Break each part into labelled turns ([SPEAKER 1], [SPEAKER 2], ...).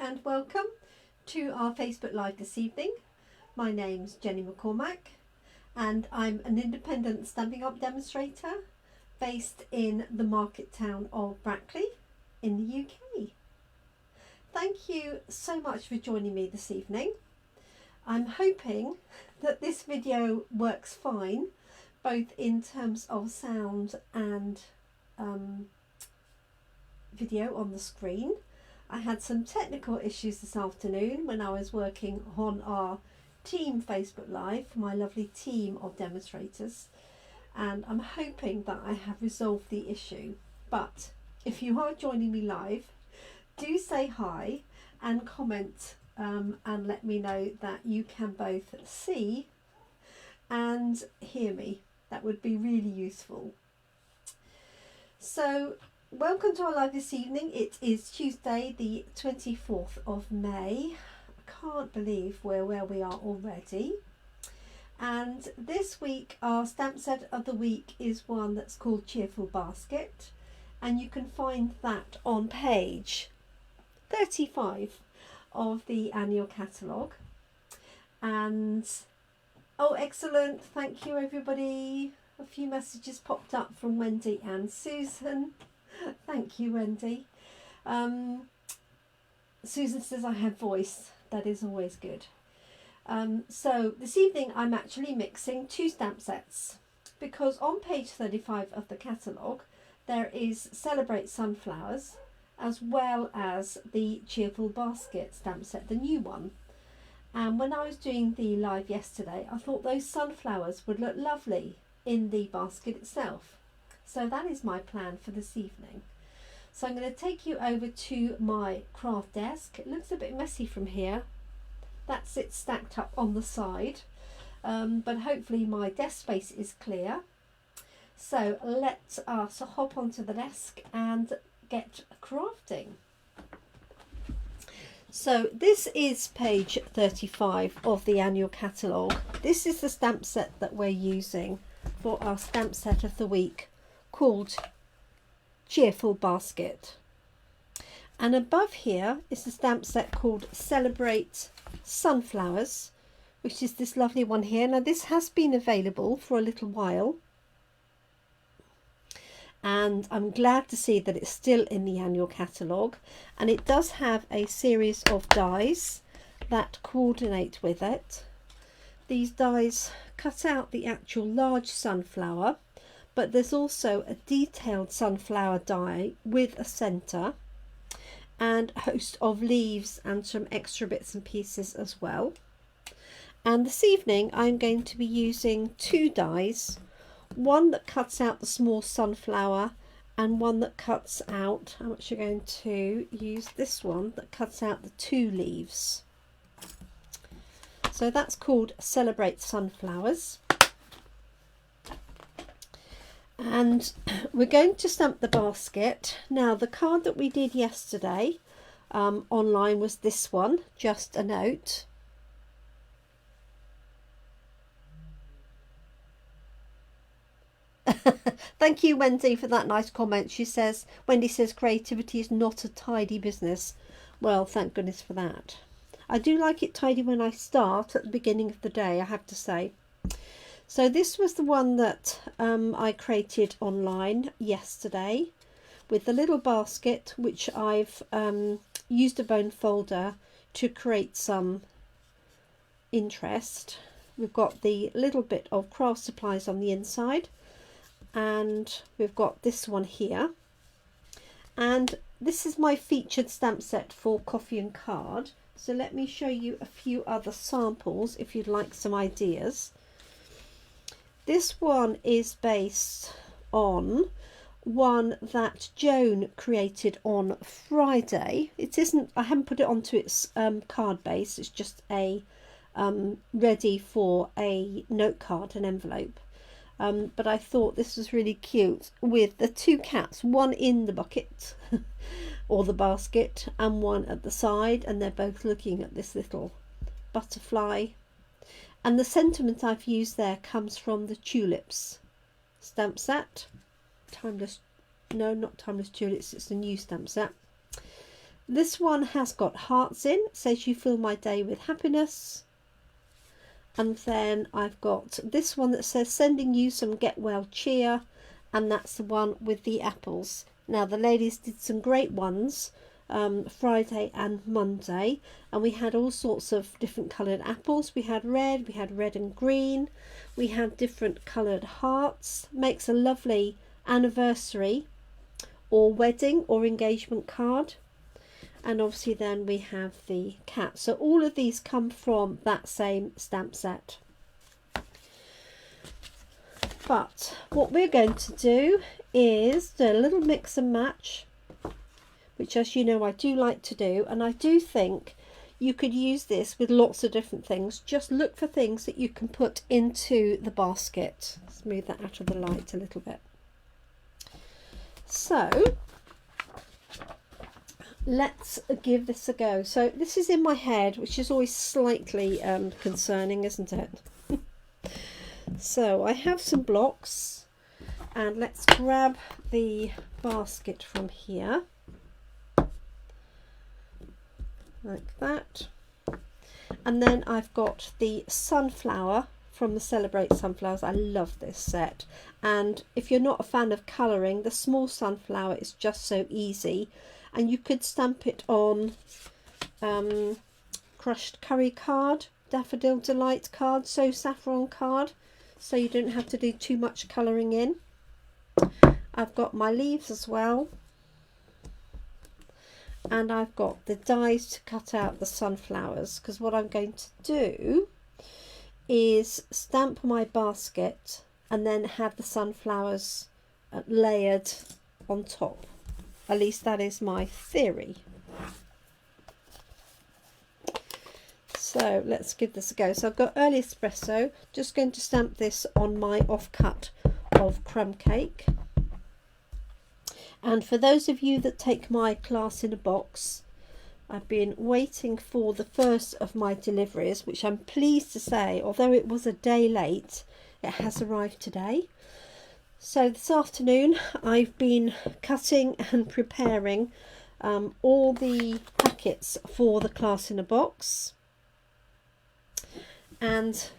[SPEAKER 1] and welcome to our Facebook Live this evening. My name's Jenny McCormack and I'm an independent Stampin' Up demonstrator based in the market town of Brackley in the UK. Thank you so much for joining me this evening. I'm hoping that this video works fine, both in terms of sound and video on the screen. I had some technical issues this afternoon when I was working on our team Facebook Live for my lovely team of demonstrators, and I'm hoping that I have resolved the issue. But if you are joining me live, do say hi and comment and let me know that you can both see and hear me. That would be really useful. So welcome to our live this evening. It is Tuesday the 24th of May. I can't believe where we are already. And this week our stamp set of the week is one that's called Cheerful Basket, and you can find that on page 35 of the Annual Catalogue. And oh, excellent, thank you everybody. A few messages popped up from Wendy and Susan. Thank you, Wendy. Susan says I have voice. That is always good. So this evening I'm actually mixing two stamp sets, because on page 35 of the catalogue there is Celebrate Sunflowers as well as the Cheerful Basket stamp set, the new one. And when I was doing the live yesterday, I thought those sunflowers would look lovely in the basket itself. So that is my plan for this evening. So I'm going to take you over to my craft desk. It looks a bit messy from here. That's it stacked up on the side. But hopefully my desk space is clear. So let us hop onto the desk and get crafting. So this is page 35 of the Annual Catalogue. This is the stamp set that we're using for our stamp set of the week, called Cheerful Basket. And above here is the stamp set called Celebrate Sunflowers, which is this lovely one here. Now this has been available for a little while, and I'm glad to see that it's still in the Annual Catalogue, and it does have a series of dies that coordinate with it. These dies cut out the actual large sunflower, but there's also a detailed sunflower die with a centre and a host of leaves and some extra bits and pieces as well. And this evening I'm going to be using two dies, one that cuts out the small sunflower and one that cuts out, I'm actually going to use this one that cuts out the two leaves. So that's called Celebrate Sunflowers. And we're going to stamp the basket. Now the card that we did yesterday online was this one, just a note. Thank you, Wendy, for that nice comment. She says, Wendy says creativity is not a tidy business. Well, thank goodness for that. I do like it tidy when I start at the beginning of the day, I have to say. So this was the one that I created online yesterday with the little basket, which I've used a bone folder to create some interest. We've got the little bit of craft supplies on the inside, and we've got this one here. And this is my featured stamp set for Coffee and Card. So let me show you a few other samples if you'd like some ideas. This one is based on one that Joan created on Friday. It isn't, I haven't put it onto its card base, it's just a ready for a note card, an envelope. But I thought this was really cute with the two cats, one in the bucket or the basket and one at the side, and they're both looking at this little butterfly. And the sentiment I've used there comes from the Tulips stamp set. Timeless, no, not Timeless Tulips, it's a new stamp set. this one has got hearts in. It says you fill my day with happiness. And then I've got this one that says sending you some get well cheer, and that's the one with the apples. Now the ladies did some great ones Friday and Monday, and we had all sorts of different coloured apples. We had red and green, we had different coloured hearts. Makes a lovely anniversary or wedding or engagement card. And obviously then we have the cat. So all of these come from that same stamp set. But what we're going to do is do a little mix and match, which, as you know, I do like to do. And I do think you could use this with lots of different things. Just look for things that you can put into the basket. Let's move that out of the light a little bit. So let's give this a go. So this is in my head, which is always slightly concerning, isn't it? So I have some blocks, and let's grab the basket from here, like that. And then I've got the sunflower from the Celebrate Sunflowers. I love this set, and if you're not a fan of colouring, the small sunflower is just so easy. And you could stamp it on crushed curry card, daffodil delight card, so saffron card, so you don't have to do too much colouring in. I've got my leaves as well, and I've got the dies to cut out the sunflowers, because what I'm going to do is stamp my basket and then have the sunflowers layered on top. At least that is my theory. So let's give this a go. So I've got early espresso. Just going to stamp this on my offcut of Crumb Cake. And for those of you that take my class in a box, I've been waiting for the first of my deliveries, which I'm pleased to say, although it was a day late, it has arrived today. So this afternoon I've been cutting and preparing all the packets for the class in a box, and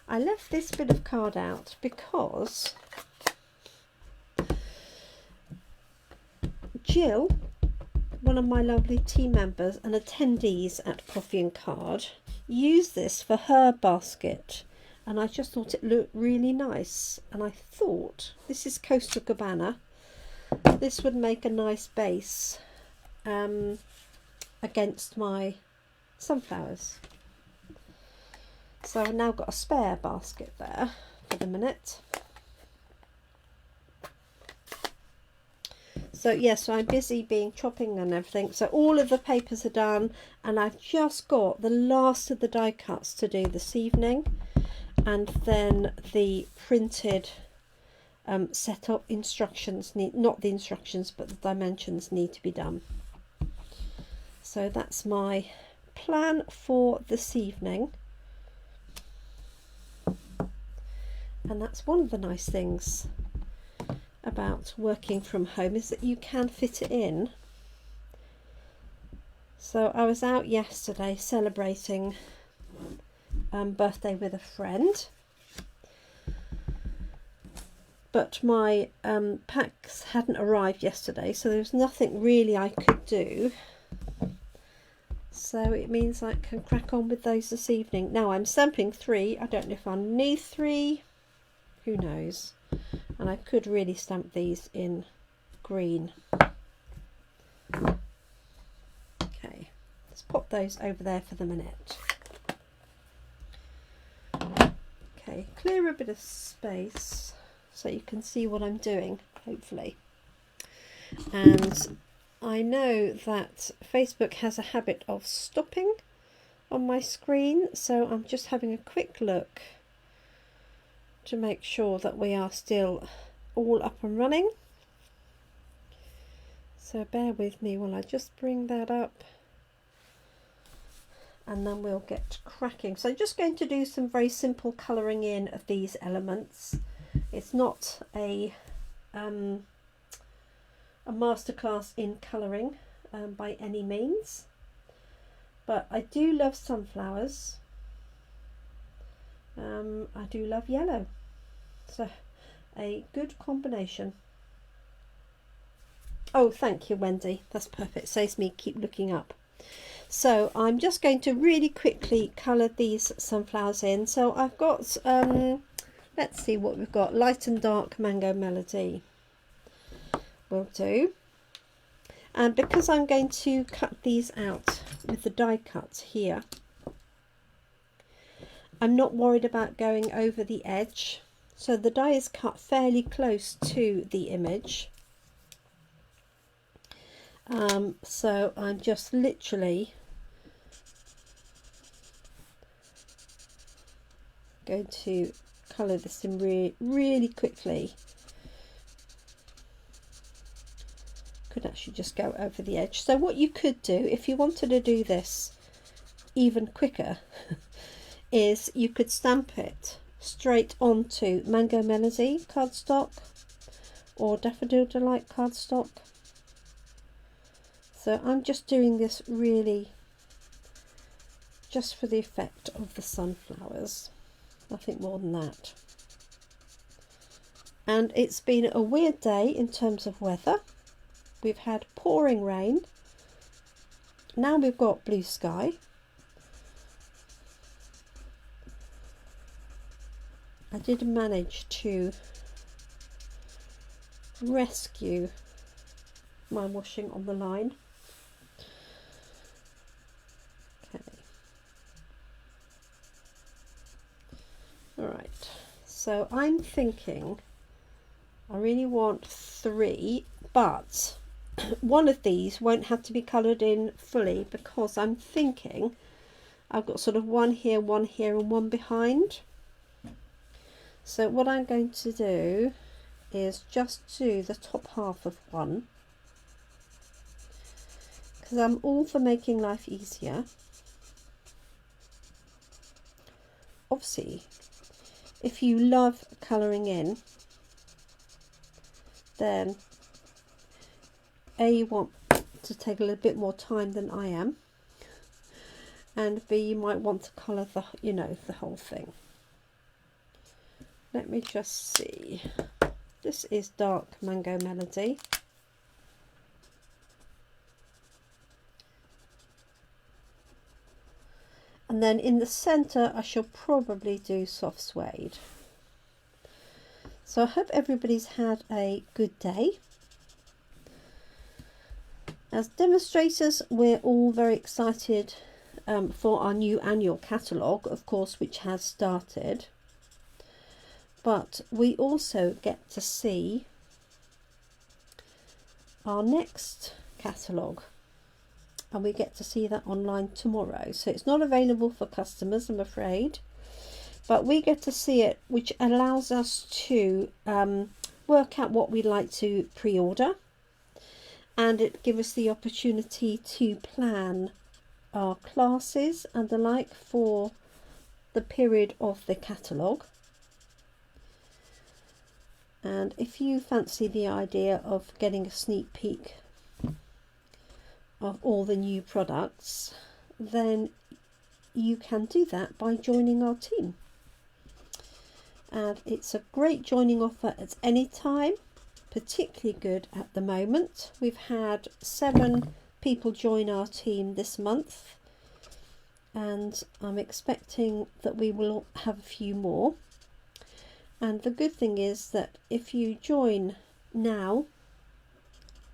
[SPEAKER 1] I left this bit of card out because Gill, one of my lovely team members and attendees at Coffee and Card, used this for her basket. And I just thought it looked really nice, and I thought, this is Coastal Cabana, this would make a nice base against my sunflowers. So I've now got a spare basket there for the minute. So yes, so I'm busy chopping and everything. So all of the papers are done, and I've just got the last of the die cuts to do this evening. And then the printed setup instructions not the instructions, but the dimensions need to be done. So that's my plan for this evening. And that's one of the nice things about working from home, is that you can fit it in. So I was out yesterday celebrating birthday with a friend, but my packs hadn't arrived yesterday, so there was nothing really I could do. So it means I can crack on with those this evening. Now I'm stamping 3. I don't know if I'll need 3, who knows. And I could really stamp these in green. Okay, let's pop those over there for the minute. Okay, clear a bit of space so you can see what I'm doing, hopefully. And I know that Facebook has a habit of stopping on my screen, so I'm just having a quick look to make sure that we are still all up and running. So bear with me while I just bring that up, and then we'll get cracking. So I'm just going to do some very simple colouring in of these elements. It's not a masterclass in colouring, by any means, but I do love sunflowers. I do love yellow, so a good combination. Oh, thank you, Wendy, that's perfect, saves me keep looking up. So I'm just going to really quickly colour these sunflowers in. So I've got let's see what we've got. Light and dark mango melody will do. And because I'm going to cut these out with the die cut here, I'm not worried about going over the edge. So the die is cut fairly close to the image. So I'm just literally going to colour this in really quickly. Could actually just go over the edge. So what you could do if you wanted to do this even quicker is you could stamp it straight onto Mango Melody cardstock or Daffodil Delight cardstock. So I'm just doing this really just for the effect of the sunflowers, nothing more than that. And it's been a weird day in terms of weather. We've had pouring rain, now we've got blue sky. I did manage to rescue my washing on the line. Okay. Alright, so I'm thinking I really want 3, but one of these won't have to be coloured in fully because I'm thinking I've got sort of one here and one behind. So what I'm going to do is just do the top half of one, because I'm all for making life easier. Obviously, if you love colouring in, then A, you want to take a little bit more time than I am, and B, you might want to colour the, you know, the whole thing. Let me just see. This is dark Mango Melody. And then in the centre I shall probably do Soft Suede. So I hope everybody's had a good day. As demonstrators, we're all very excited for our new annual catalogue, of course, which has started. But we also get to see our next catalogue, and we get to see that online tomorrow. So it's not available for customers, I'm afraid, but we get to see it, which allows us to work out what we'd like to pre-order, and it gives us the opportunity to plan our classes and the like for the period of the catalogue. And if you fancy the idea of getting a sneak peek of all the new products, then you can do that by joining our team. And it's a great joining offer at any time, particularly good at the moment. We've had 7 people join our team this month, and I'm expecting that we will have a few more. And the good thing is that if you join now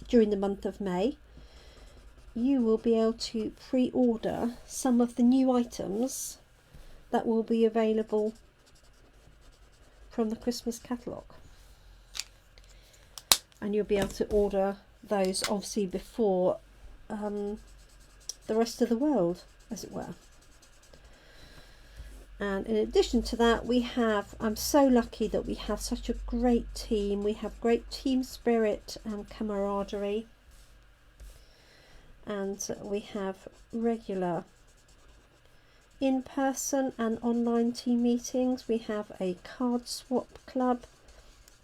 [SPEAKER 1] during the month of May, you will be able to pre-order some of the new items that will be available from the Christmas catalogue. And you'll be able to order those obviously before the rest of the world, as it were. And in addition to that, we have, I'm so lucky that we have such a great team. We have great team spirit and camaraderie, and we have regular in-person and online team meetings. We have a card swap club,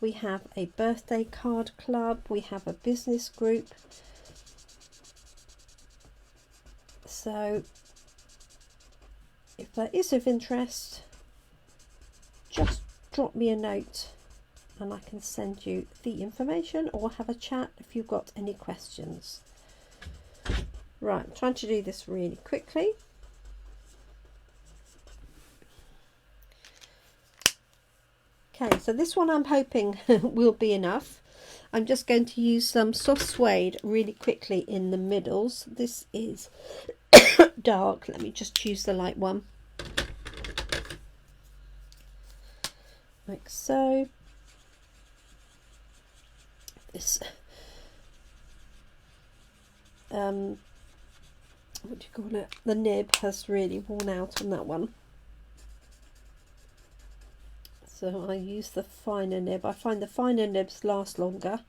[SPEAKER 1] we have a birthday card club, we have a business group, So if that is of interest, just drop me a note and I can send you the information, or have a chat if you've got any questions. Right, I'm trying to do this really quickly. Okay, so this one I'm hoping will be enough. I'm just going to use some soft suede really quickly in the middles. This is dark. Let me just choose the light one. Like so. This what do you call it? The nib has really worn out on that one. So I use the finer nib. I find the finer nibs last longer.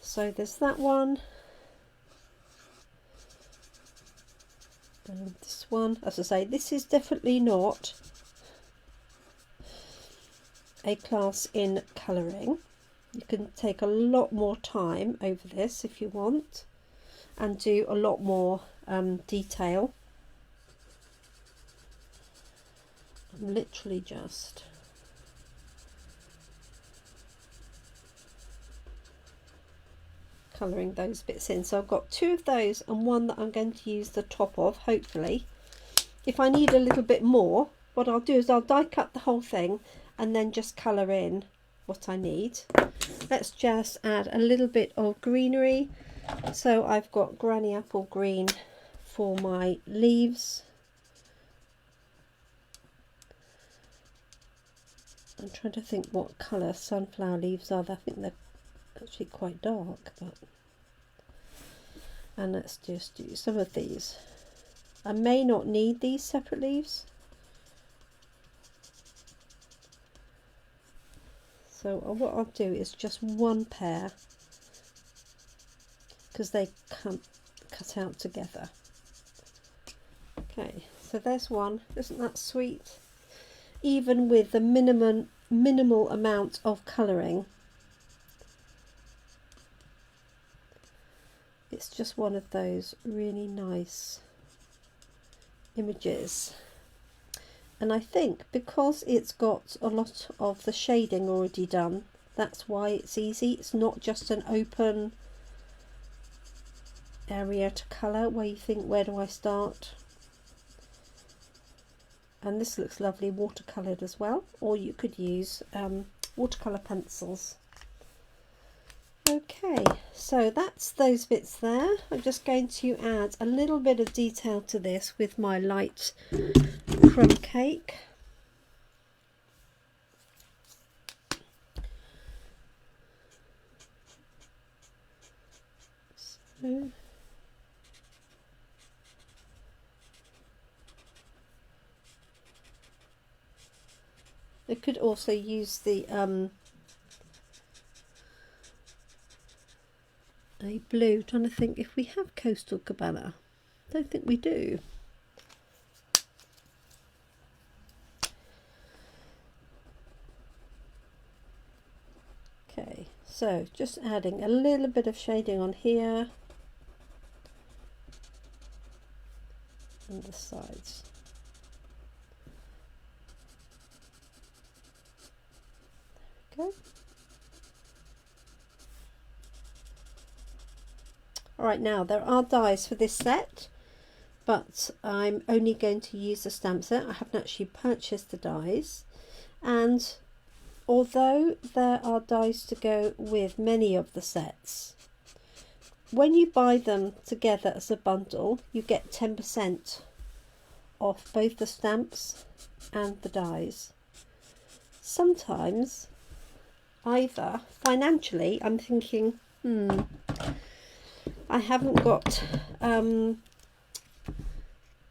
[SPEAKER 1] So there's that one. And this one. As I say, this is definitely not a class in colouring. You can take a lot more time over this if you want, and do a lot more detail. I'm literally just colouring those bits in. So I've got two of those and one that I'm going to use the top of, hopefully. If I need a little bit more, what I'll do is I'll die cut the whole thing and then just colour in what I need. Let's just add a little bit of greenery. So I've got granny apple green for my leaves. I'm trying to think what colour sunflower leaves are. I think they're actually quite dark, but and let's just do some of these. I may not need these separate leaves, so what I'll do is just one pair, because they come cut out together. Okay, so there's one. Isn't that sweet? Even with the minimal amount of colouring, it's just one of those really nice images. And I think because it's got a lot of the shading already done, that's why it's easy. It's not just an open area to colour where you think, where do I start? And this looks lovely watercoloured as well, or you could use watercolour pencils. Okay, so that's those bits there. I'm just going to add a little bit of detail to this with my light crumb cake. So I could also use the a blue. Trying to think if we have Coastal Cabana. Don't think we do. Okay, so just adding a little bit of shading on here and the sides. There we go. Alright, now there are dies for this set, but I'm only going to use the stamp set. I haven't actually purchased the dies, and although there are dies to go with many of the sets, when you buy them together as a bundle, you get 10% off both the stamps and the dies. Sometimes, either financially, I'm thinking, I haven't got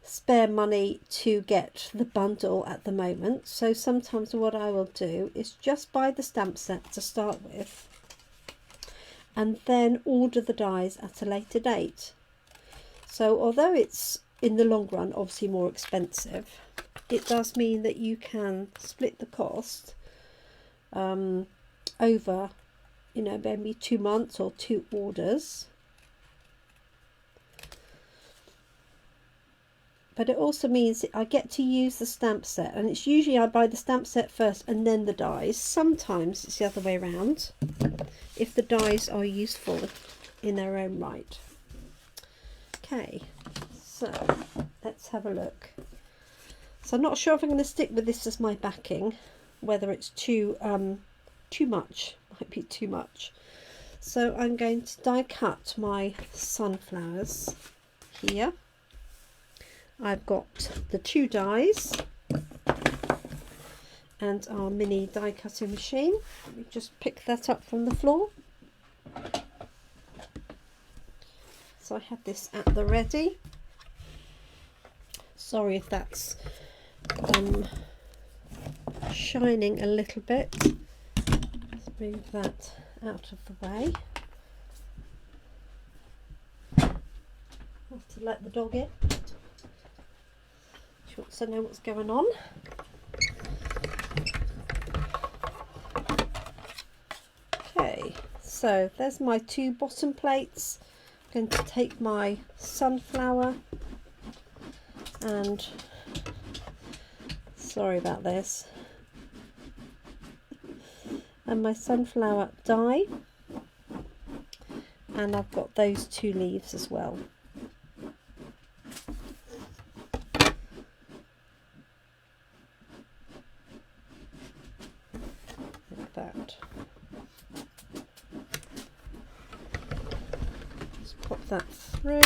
[SPEAKER 1] spare money to get the bundle at the moment, so sometimes what I will do is just buy the stamp set to start with and then order the dies at a later date. So although it's in the long run obviously more expensive, it does mean that you can split the cost over, you know, maybe 2 months or 2 orders. but it also means that I get to use the stamp set, and it's usually I buy the stamp set first and then the dies. Sometimes it's the other way around if the dies are useful in their own right. Okay, so let's have a look. So I'm not sure if I'm going to stick with this as my backing, whether it's too much, might be too much. So I'm going to die cut my sunflowers here. I've got the 2 dies and our mini die cutting machine. Let me just pick that up from the floor. So I have this at the ready. Sorry if that's shining a little bit. Let's move that out of the way. Have to let the dog in. She wants to know what's going on. Okay, so there's my 2 bottom plates. I'm going to take my sunflower and sorry about this, and my sunflower die, and I've got those 2 leaves as well. Like that. Just pop that through.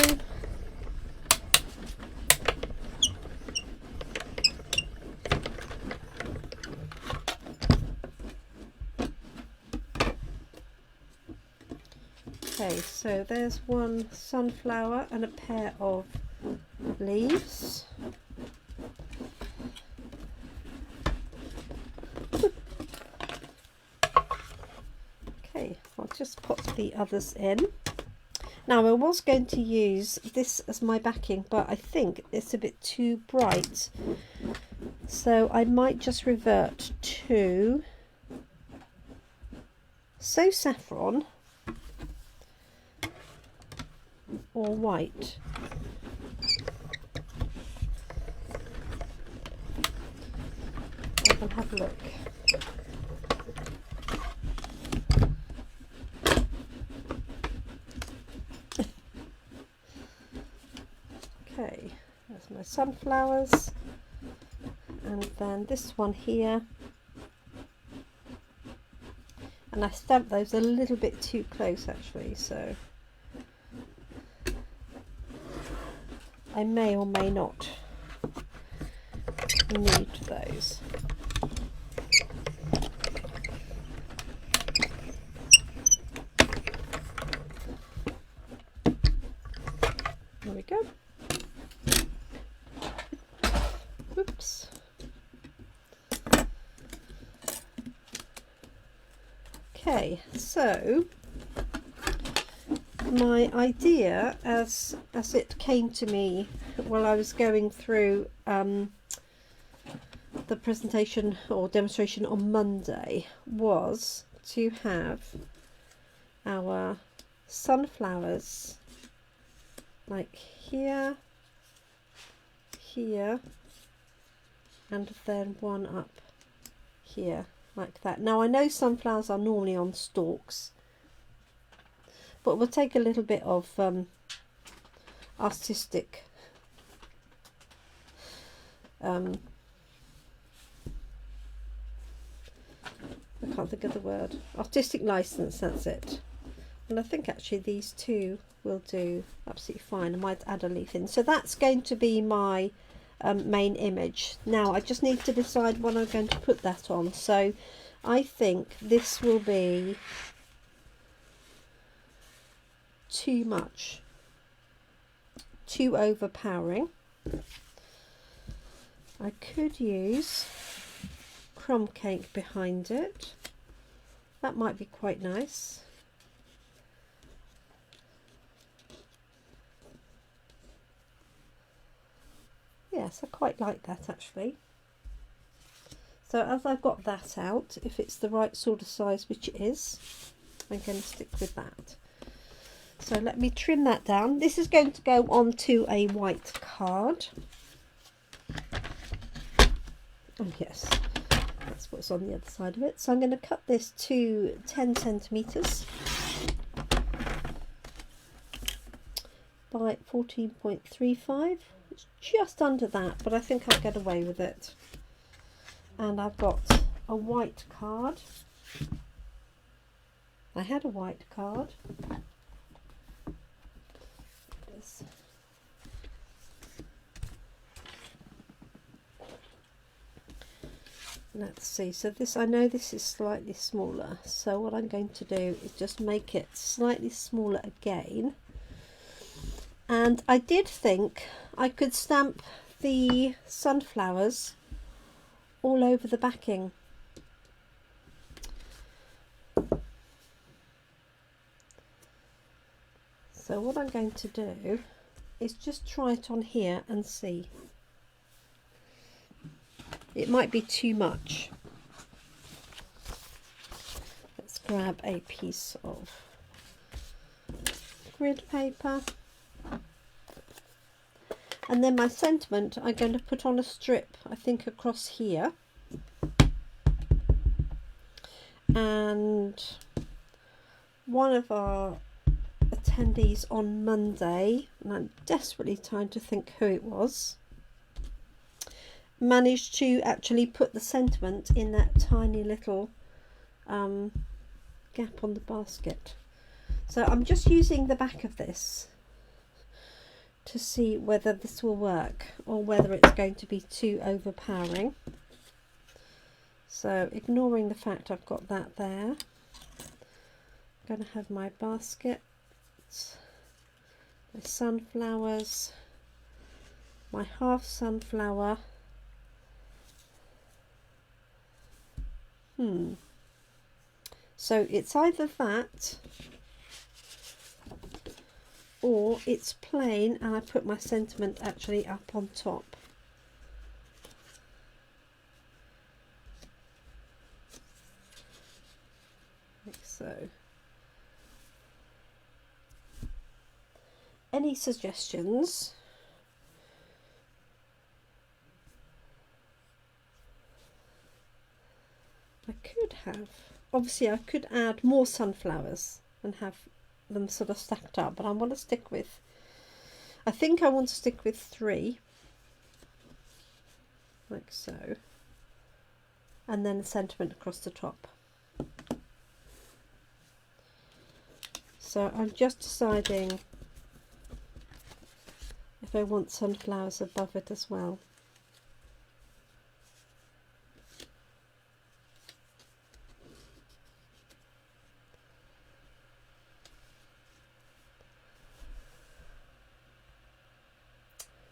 [SPEAKER 1] Okay, so there's 1 sunflower and a pair of leaves. Okay, I'll just put the others in. Now I was going to use this as my backing, but I think it's a bit too bright. So I might just revert to So Saffron or white. I can have a look. Okay, there's my sunflowers, and then this one here, and I stamped those a little bit too close actually, so I may or may not need those. There we go. Oops. Okay, so my idea as it came to me while I was going through the presentation or demonstration on Monday was to have our sunflowers like here, here, and then one up here like that. Now I know sunflowers are normally on stalks, but we'll take a little bit of artistic I can't think of the word, artistic license, that's it. And I think actually these 2 will do absolutely fine. I might add a leaf in. So that's going to be my main image. Now I just need to decide when I'm going to put that on. So I think this will be too much, too overpowering. I could use Crumb Cake behind it. That might be quite nice. Yes, I quite like that actually. So as I've got that out, if it's the right sort of size, which it is, I'm going to stick with that. So let me trim that down. This is going to go onto a white card. Oh yes, that's what's on the other side of it. So I'm going to cut this to 10 centimetres by 14.35. It's just under that, but I think I'll get away with it. And I've got a white card. I had a white card. Let's see, so this, I know this is slightly smaller, so what I'm going to do is just make it slightly smaller again. And I did think I could stamp the sunflowers all over the backing. So what I'm going to do is just try it on here and see. It might be too much. Let's grab a piece of grid paper. And then my sentiment I'm going to put on a strip, I think across here. And one of our attendees on Monday, and I'm desperately trying to think who it was, managed to actually put the sentiment in that tiny little gap on the basket. So I'm just using the back of this to see whether this will work or whether it's going to be too overpowering. So ignoring the fact I've got that there, I'm going to have my basket, my sunflowers, my half sunflower. So it's either that or it's plain and I put my sentiment actually up on top. Like so. Any suggestions? I could have, obviously I could add more sunflowers and have them sort of stacked up, but I want to stick with, I think I want to stick with 3, like so, and then a sentiment across the top. So I'm just deciding if I want sunflowers above it as well.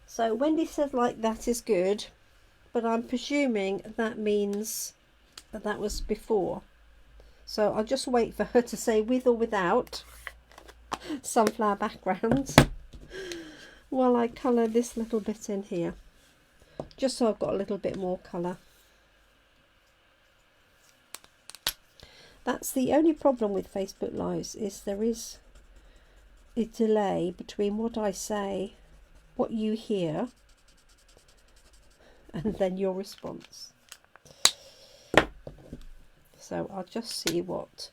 [SPEAKER 1] So Wendy said like that is good, but I'm presuming that means that that was before. So I'll just wait for her to say with or without sunflower backgrounds while I colour this little bit in here, just so I've got a little bit more colour. That's the only problem with Facebook Lives, is there is a delay between what I say, what you hear, and then your response. So I'll just see what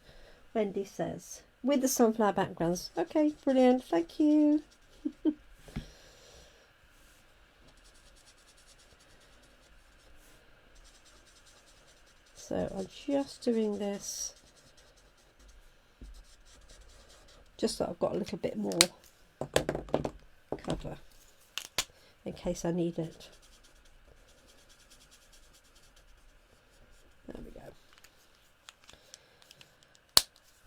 [SPEAKER 1] Wendy says with the sunflower backgrounds. Okay, brilliant, thank you. So I'm just doing this just so I've got a little bit more cover in case I need it. There we go.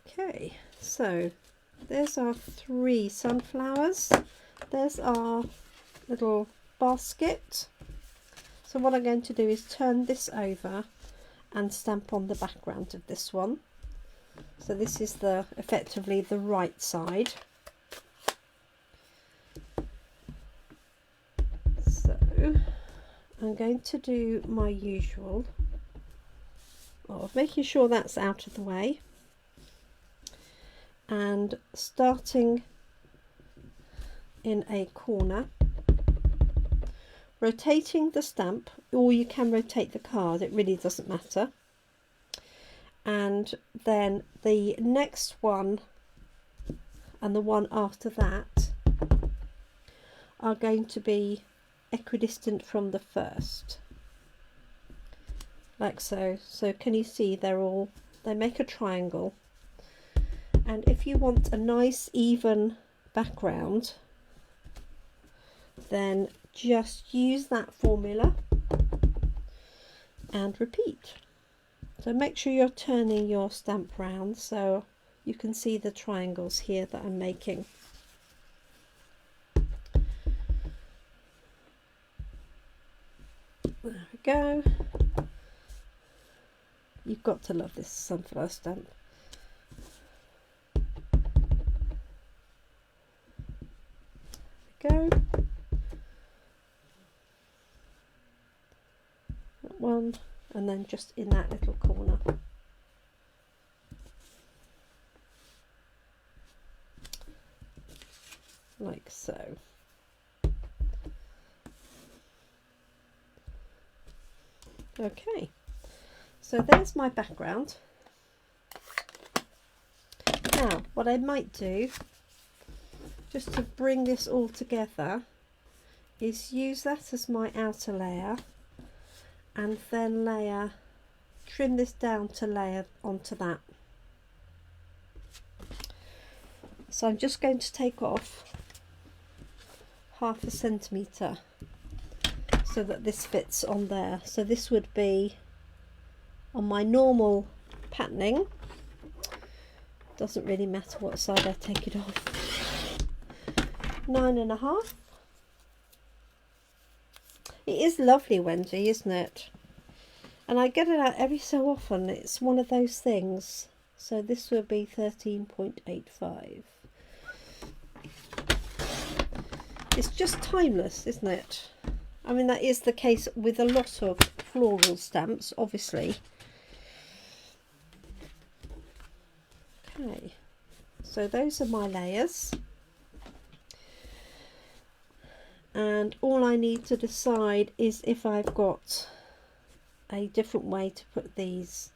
[SPEAKER 1] Okay, so there's our 3 sunflowers. There's our little basket. So what I'm going to do is turn this over and stamp on the background of this one. So this is the effectively the right side. So I'm going to do my usual of making sure that's out of the way and starting in a corner rotating the stamp, or you can rotate the card, it really doesn't matter. And then the next one and the one after that are going to be equidistant from the first, like so. So can you see they make a triangle, and if you want a nice even background, then just use that formula and repeat. So make sure you're turning your stamp round so you can see the triangles here that I'm making. There we go. You've got to love this sunflower stamp. There we go. That one, and then just in that little corner. Like so. Okay, so there's my background. Now what I might do, just to bring this all together, is use that as my outer layer, and then trim this down to layer onto that. So I'm just going to take off 0.5 centimetre so that this fits on there. So this would be on my normal patterning. Doesn't really matter what side I take it off. 9.5. It is lovely, Wendy, isn't it? And I get it out every so often. It's one of those things. So this would be 13.85. It's just timeless, isn't it? I mean, that is the case with a lot of floral stamps, obviously. Okay, so those are my layers. And all I need to decide is if I've got a different way to put these.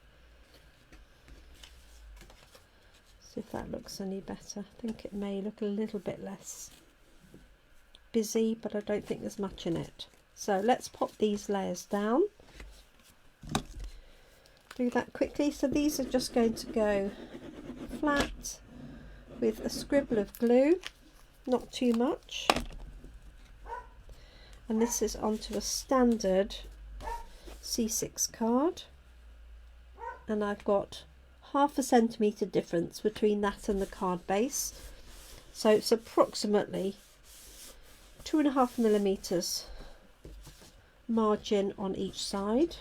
[SPEAKER 1] See if that looks any better. I think it may look a little bit less busy, but I don't think there's much in it. So let's pop these layers down. Do that quickly. So these are just going to go flat with a scribble of glue, not too much. And this is onto a standard C6 card. And I've got 0.5 centimetre difference between that and the card base. So it's approximately 2.5 millimeters margin on each side.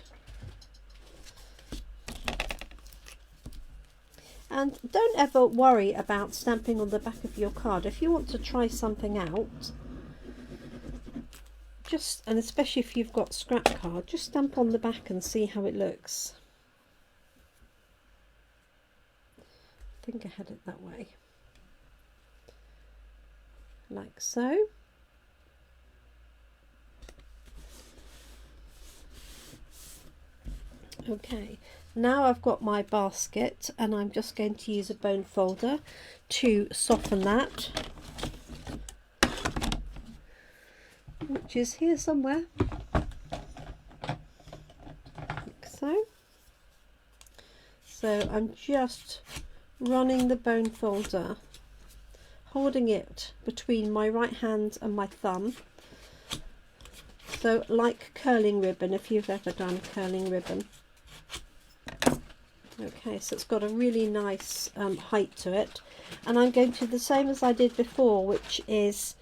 [SPEAKER 1] And don't ever worry about stamping on the back of your card. If you want to try something out, and especially if you've got scrap card, just stamp on the back and see how it looks. I think I had it that way, like so. Okay, now I've got my basket, and I'm just going to use a bone folder to soften that, which is here somewhere, like so. So I'm just running the bone folder, holding it between my right hand and my thumb. So like curling ribbon, if you've ever done curling ribbon. Okay, so it's got a really nice height to it, and I'm going to do the same as I did before, which is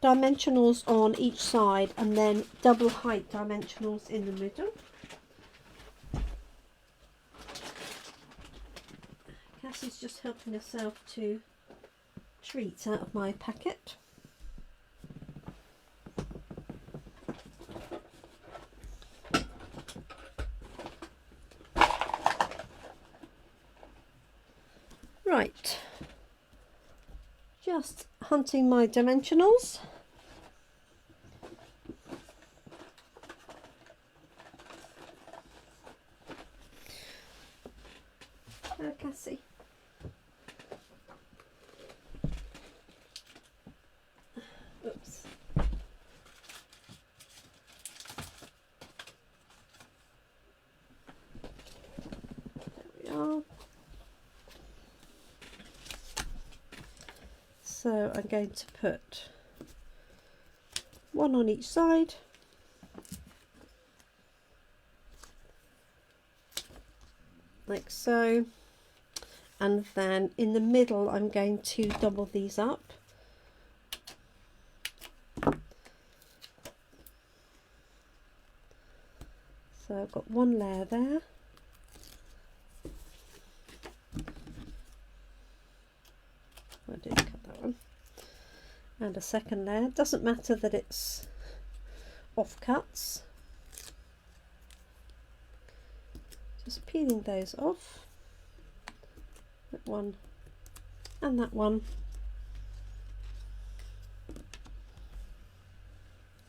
[SPEAKER 1] dimensionals on each side and then double height dimensionals in the middle. Cassie's just helping herself to treats out of my packet. Right, just hunting my dimensionals. Cassie. Oops. There we are. So I'm going to put one on each side. Like so. And then in the middle I'm going to double these up. So I've got one layer there. I did cut that one. And a second layer. Doesn't matter that it's offcuts. Just peeling those off. That one and that one.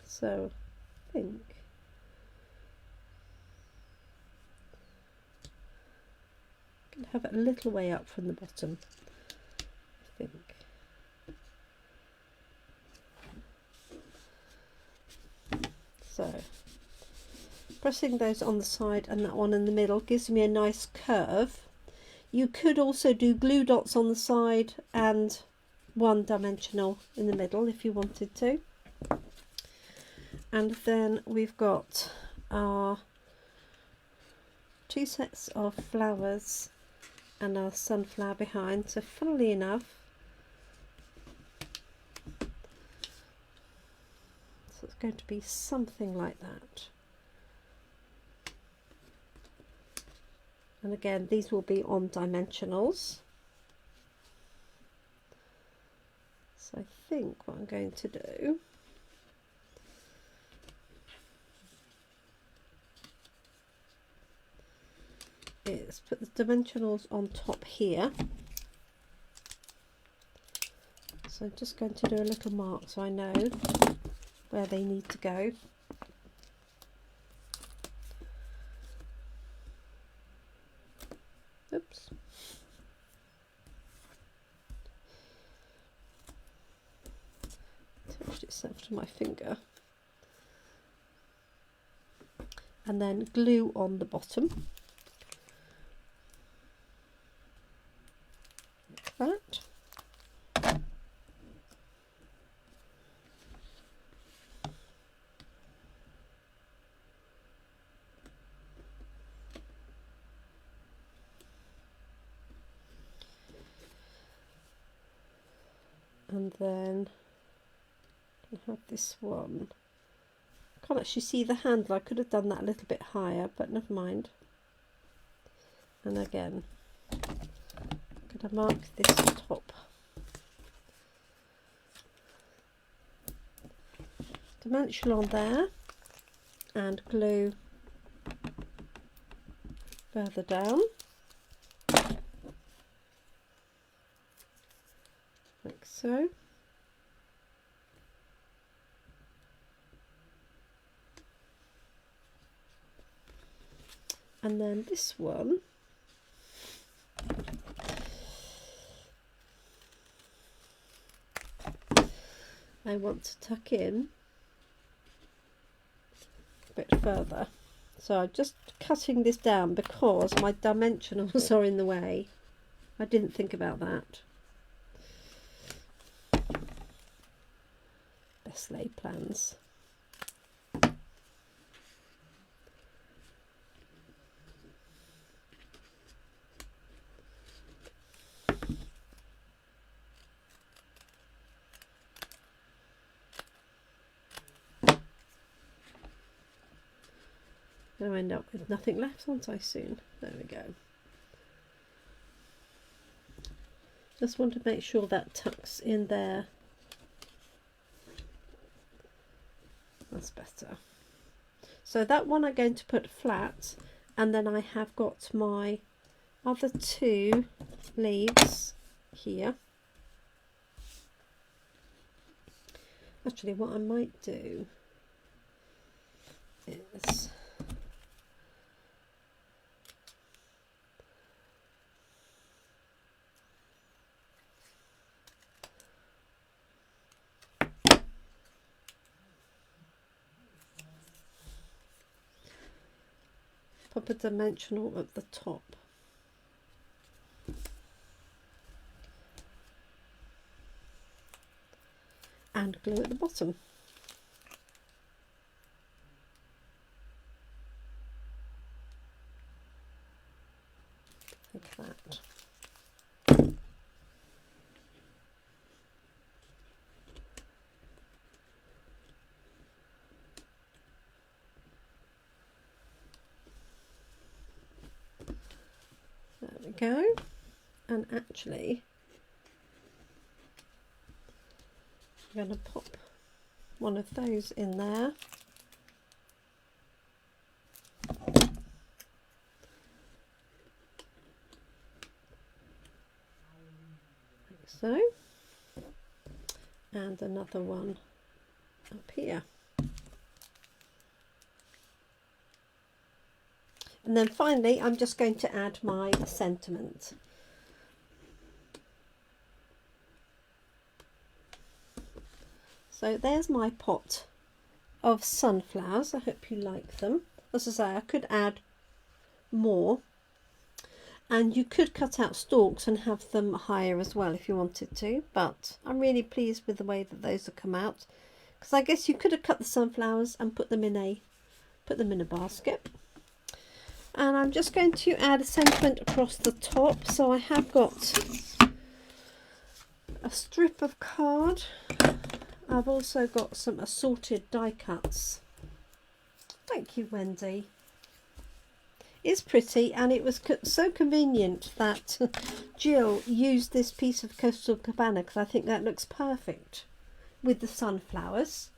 [SPEAKER 1] So I think I can have it a little way up from the bottom, I think. So pressing those on the side and that one in the middle gives me a nice curve. You could also do glue dots on the side and one dimensional in the middle if you wanted to. And then we've got our 2 sets of flowers and our sunflower behind. So funnily enough, so it's going to be something like that. And again, these will be on dimensionals. So I think what I'm going to do is put the dimensionals on top here. So I'm just going to do a little mark so I know where they need to go. Oops. Touched itself to my finger. And then glue on the bottom. Like that. And then I have this one. Can't actually see the handle. I could have done that a little bit higher, but never mind. And again, I'm going to mark this top dimension on there and glue further down. Like so. And then this one, I want to tuck in a bit further. So I'm just cutting this down because my dimensionals are in the way. I didn't think about that. Best laid plans. I'll end up with nothing left, won't I, soon? There we go. Just want to make sure that tucks in there. That's better. So that one I'm going to put flat, and then I have got my other 2 leaves here. Actually, what I might do is pop a dimensional at the top. And glue at the bottom. Like that. There we go. And actually, I'm going to pop one of those in there. Like so. And another one up here. And then finally, I'm just going to add my sentiment. So there's my pot of sunflowers. I hope you like them. As I say, I could add more, and you could cut out stalks and have them higher as well if you wanted to, but I'm really pleased with the way that those have come out, because I guess you could have cut the sunflowers and put them in a basket. And I'm just going to add a sentiment across the top. So I have got a strip of card. I've also got some assorted die cuts. Thank you, Wendy. It's pretty, and it was so convenient that Jill used this piece of Coastal Cabana, because I think that looks perfect with the sunflowers.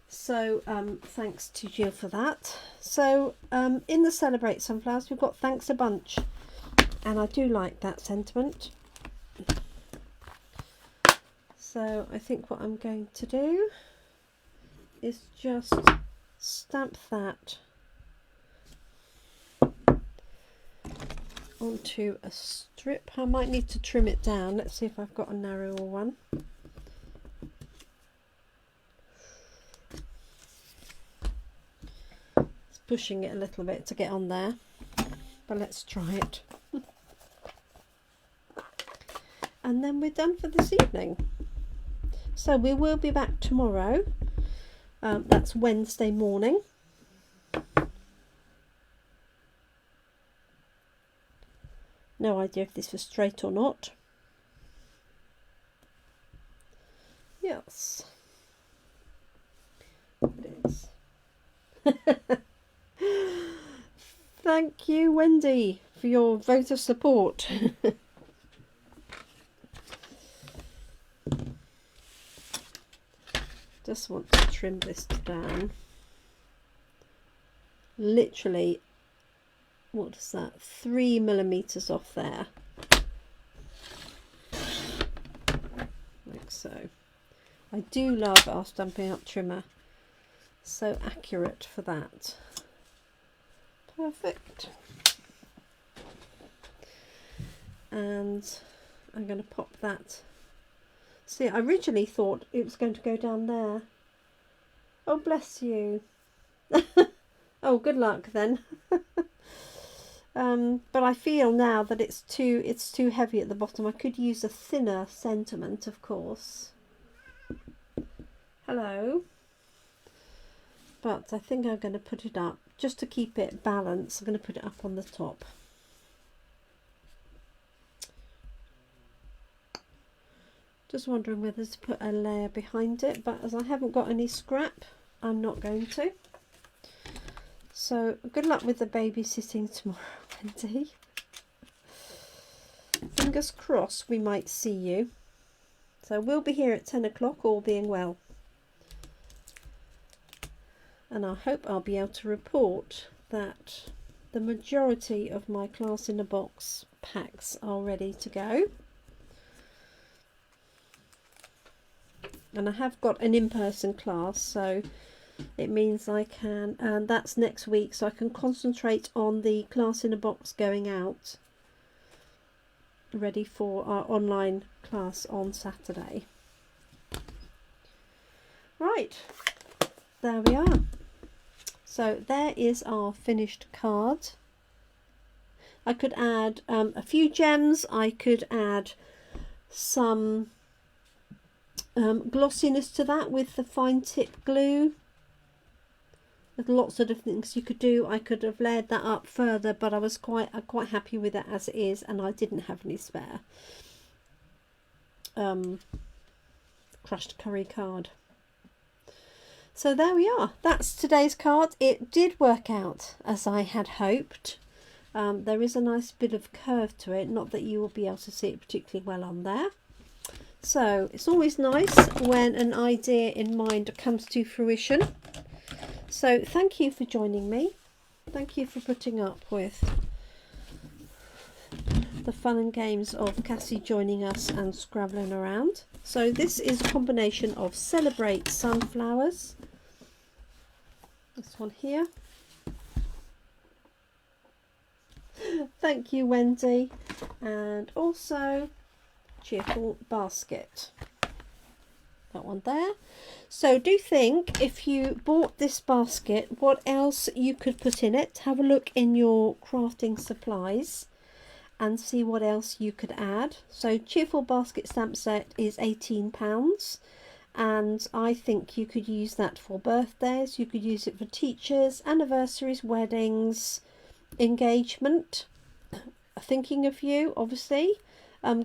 [SPEAKER 1] So thanks to Jill for that. So in the Celebrate Sunflowers, we've got Thanks a Bunch, and I do like that sentiment. So I think what I'm going to do is just stamp that onto a strip. I might need to trim it down. Let's see if I've got a narrower one. It's pushing it a little bit to get on there, but let's try it. And then we're done for this evening. So we will be back tomorrow. That's Wednesday morning. No idea if this was straight or not. Yes, it is. Thank you, Wendy, for your vote of support. Just want to trim this down. Literally, what is that? 3 millimeters off there. Like so. I do love our Stampin' Up trimmer. So accurate for that. Perfect. And I'm going to pop that. See, I originally thought it was going to go down there. Oh, bless you. Oh, good luck then. But I feel now that it's too heavy at the bottom. I could use a thinner sentiment, of course. Hello. But I think I'm going to put it up just to keep it balanced. I'm going to put it up on the top. Just wondering whether to put a layer behind it, but as I haven't got any scrap, I'm not going to. So good luck with the babysitting tomorrow, Wendy. Fingers crossed we might see you. So we'll be here at 10 o'clock, all being well. And I hope I'll be able to report that the majority of my Class in a Box packs are ready to go. And I have got an in-person class, so it means I can, and that's next week, so I can concentrate on the Class in a Box going out, ready for our online class on Saturday. Right, there we are. So there is our finished card. I could add a few gems. I could add some glossiness to that with the fine tip glue. There's lots of different things you could do. I could have layered that up further, but I was quite happy with it as it is, and I didn't have any spare crushed curry card. So there we are. That's today's card. It did work out as I had hoped. There is a nice bit of curve to it, not that you will be able to see it particularly well on there. So it's always nice when an idea in mind comes to fruition. So thank you for joining me. Thank you for putting up with the fun and games of Cassie joining us and scrabbling around. So this is a combination of Celebrate Sunflowers, this one here. Thank you, Wendy. And also Cheerful Basket, that one there. So do think, if you bought this basket, what else you could put in it. Have a look in your crafting supplies and see what else you could add. So Cheerful Basket stamp set is £18, and I think you could use that for birthdays. You could use it for teachers, anniversaries, weddings, engagement, thinking of you, obviously.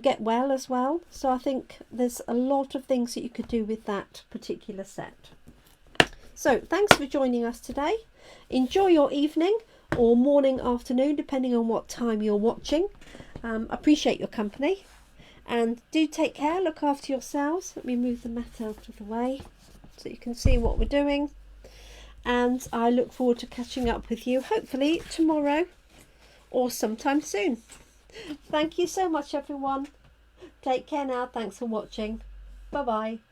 [SPEAKER 1] Get well as well. So I think there's a lot of things that you could do with that particular set. So thanks for joining us today. Enjoy your evening or morning, afternoon, depending on what time you're watching. Appreciate your company, and do take care. Look after yourselves. Let me move the mat out of the way so you can see what we're doing, and I look forward to catching up with you hopefully tomorrow or sometime soon. Thank you so much, everyone. Take care now. Thanks for watching. Bye bye.